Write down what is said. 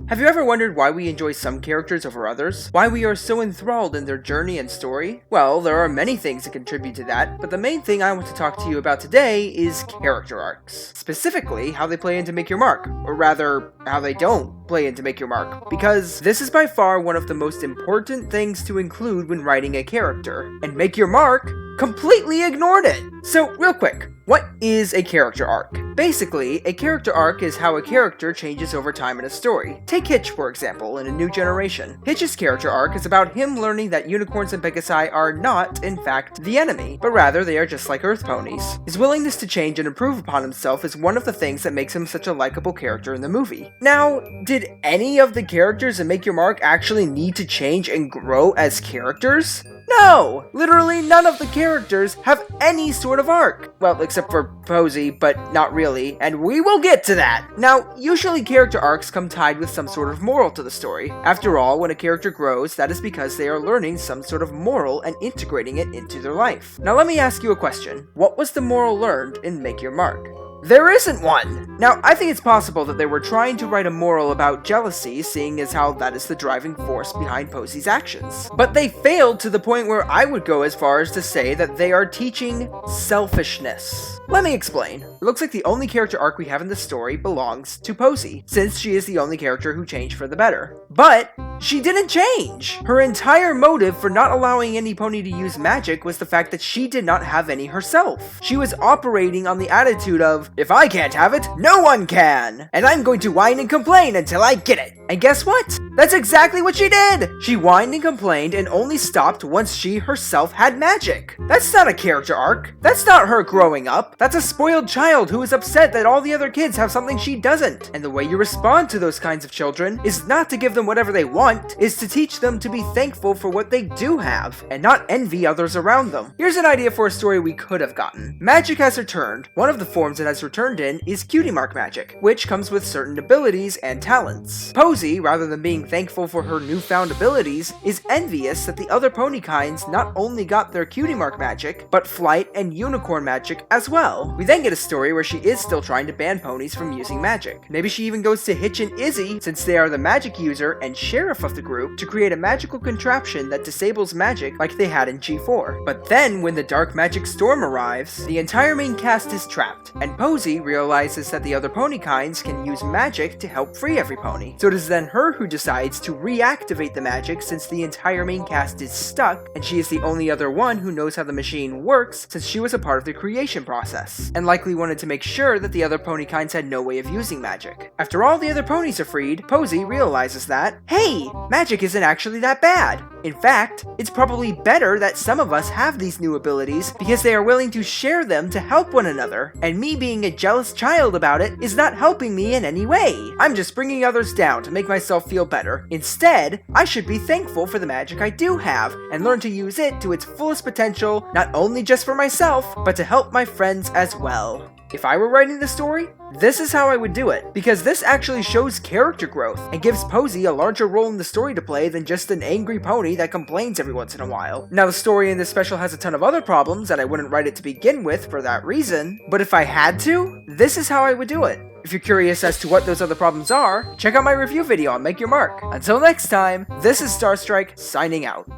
Have you ever wondered why we enjoy some characters over others? Why we are so enthralled in their journey and story? Well, there are many things that contribute to that, but the main thing I want to talk to you about today is character arcs. Specifically, how they play into Make Your Mark, or rather, how they don't play into Make Your Mark, because this is by far one of the most important things to include when writing a character, and Make Your Mark completely ignored it. So, real quick, what is a character arc? Basically, a character arc is how a character changes over time in a story. Take Hitch, for example, in A New Generation. Hitch's character arc is about him learning that unicorns and Pegasi are not, in fact, the enemy, but rather they are just like Earth ponies. His willingness to change and improve upon himself is one of the things that makes him such a likable character in the movie. Now, did any of the characters in Make Your Mark actually need to change and grow as characters? No! Literally none of the characters have any sort of arc. Well, except for Posey, but not really, and we will get to that! Now, usually character arcs come tied with some sort of moral to the story. After all, when a character grows, that is because they are learning some sort of moral and integrating it into their life. Now let me ask you a question. What was the moral learned in Make Your Mark? There isn't one! Now, I think it's possible that they were trying to write a moral about jealousy, seeing as how that is the driving force behind Posey's actions. But they failed to the point where I would go as far as to say that they are teaching selfishness. Let me explain. It looks like the only character arc we have in the story belongs to Posey, since she is the only character who changed for the better. But she didn't change! Her entire motive for not allowing any pony to use magic was the fact that she did not have any herself. She was operating on the attitude of, if I can't have it, no one can! And I'm going to whine and complain until I get it! And guess what? That's exactly what she did! She whined and complained and only stopped once she herself had magic. That's not a character arc. That's not her growing up. That's a spoiled child who is upset that all the other kids have something she doesn't. And the way you respond to those kinds of children is not to give them whatever they want, is to teach them to be thankful for what they do have, and not envy others around them. Here's an idea for a story we could have gotten. Magic has returned. One of the forms it has returned in is Cutie Mark magic, which comes with certain abilities and talents. Posey, rather than being thankful for her newfound abilities, is envious that the other pony kinds not only got their Cutie Mark magic, but flight and unicorn magic as well. We then get a story where she is still trying to ban ponies from using magic. Maybe she even goes to Hitch and Izzy, since they are the magic user and sheriff of the group, to create a magical contraption that disables magic like they had in G4. But then, when the dark magic storm arrives, the entire main cast is trapped, and Posey realizes that the other pony kinds can use magic to help free every pony. So it is then her who decides to reactivate the magic since the entire main cast is stuck, and she is the only other one who knows how the machine works since she was a part of the creation process, and likely wanted to make sure that the other pony kinds had no way of using magic. After all the other ponies are freed, Posey realizes that, hey, magic isn't actually that bad. In fact, it's probably better that some of us have these new abilities because they are willing to share them to help one another, and me being a jealous child about it is not helping me in any way. I'm just bringing others down to make myself feel better. Instead, I should be thankful for the magic I do have and learn to use it to its fullest potential, not only just for myself, but to help my friends as well. If I were writing the story, this is how I would do it, because this actually shows character growth and gives Posey a larger role in the story to play than just an angry pony that complains every once in a while. Now, the story in this special has a ton of other problems, and I wouldn't write it to begin with for that reason, but if I had to, this is how I would do it. If you're curious as to what those other problems are, check out my review video on Make Your Mark. Until next time, this is Starstrike signing out.